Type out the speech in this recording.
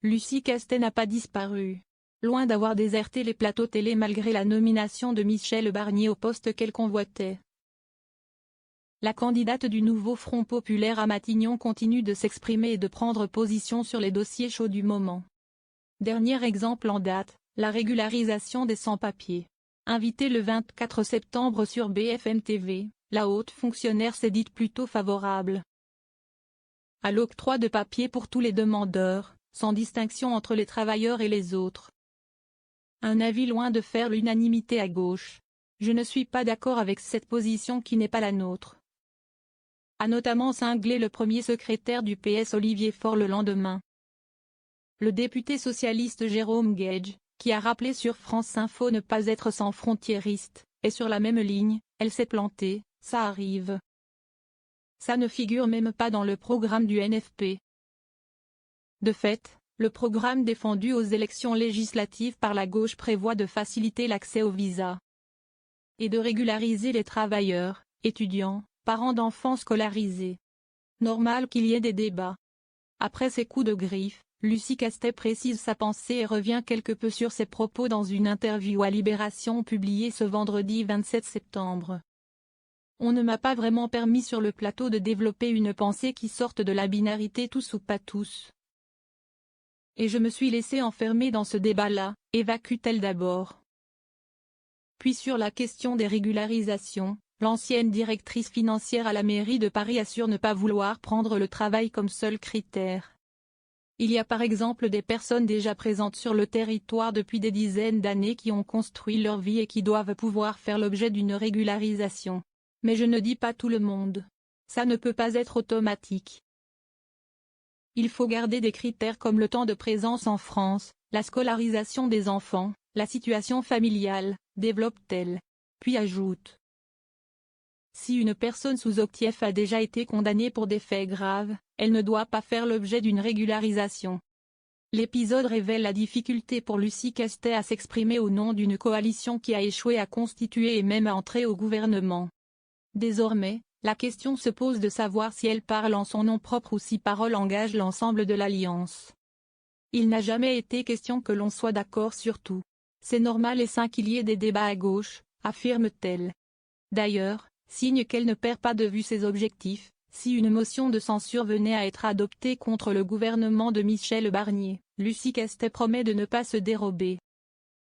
Lucie Castet n'a pas disparu. Loin d'avoir déserté les plateaux télé malgré la nomination de Michel Barnier au poste qu'elle convoitait. La candidate du nouveau Front populaire à Matignon continue de s'exprimer et de prendre position sur les dossiers chauds du moment. Dernier exemple en date, la régularisation des sans-papiers. Invitée le 24 septembre sur BFM TV, la haute fonctionnaire s'est dite plutôt favorable à l'octroi de papiers pour tous les demandeurs, sans distinction entre les travailleurs et les autres. Un avis loin de faire l'unanimité à gauche. Je ne suis pas d'accord avec cette position qui n'est pas la nôtre, a notamment cinglé le premier secrétaire du PS Olivier Faure le lendemain. Le député socialiste Jérôme Gage, qui a rappelé sur France Info ne pas être sans frontiériste, est sur la même ligne. Elle s'est plantée, ça arrive. Ça ne figure même pas dans le programme du NFP. De fait, le programme défendu aux élections législatives par la gauche prévoit de faciliter l'accès au visa et de régulariser les travailleurs, étudiants, parents d'enfants scolarisés. Normal qu'il y ait des débats. Après ces coups de griffe, Lucie Castet précise sa pensée et revient quelque peu sur ses propos dans une interview à Libération publiée ce vendredi 27 septembre. On ne m'a pas vraiment permis sur le plateau de développer une pensée qui sorte de la binarité tous ou pas tous. Et je me suis laissée enfermer dans ce débat-là, évacue-t-elle d'abord. Puis sur la question des régularisations, l'ancienne directrice financière à la mairie de Paris assure ne pas vouloir prendre le travail comme seul critère. Il y a par exemple des personnes déjà présentes sur le territoire depuis des dizaines d'années qui ont construit leur vie et qui doivent pouvoir faire l'objet d'une régularisation. Mais je ne dis pas tout le monde. Ça ne peut pas être automatique. Il faut garder des critères comme le temps de présence en France, la scolarisation des enfants, la situation familiale, développe-t-elle. Puis ajoute. Si une personne sous OQTF a déjà été condamnée pour des faits graves, elle ne doit pas faire l'objet d'une régularisation. L'épisode révèle la difficulté pour Lucie Castet à s'exprimer au nom d'une coalition qui a échoué à constituer et même à entrer au gouvernement. Désormais, la question se pose de savoir si elle parle en son nom propre ou si parole engage l'ensemble de l'alliance. Il n'a jamais été question que l'on soit d'accord sur tout. C'est normal et sain qu'il y ait des débats à gauche, affirme-t-elle. D'ailleurs, signe qu'elle ne perd pas de vue ses objectifs, si une motion de censure venait à être adoptée contre le gouvernement de Michel Barnier, Lucie Castet promet de ne pas se dérober.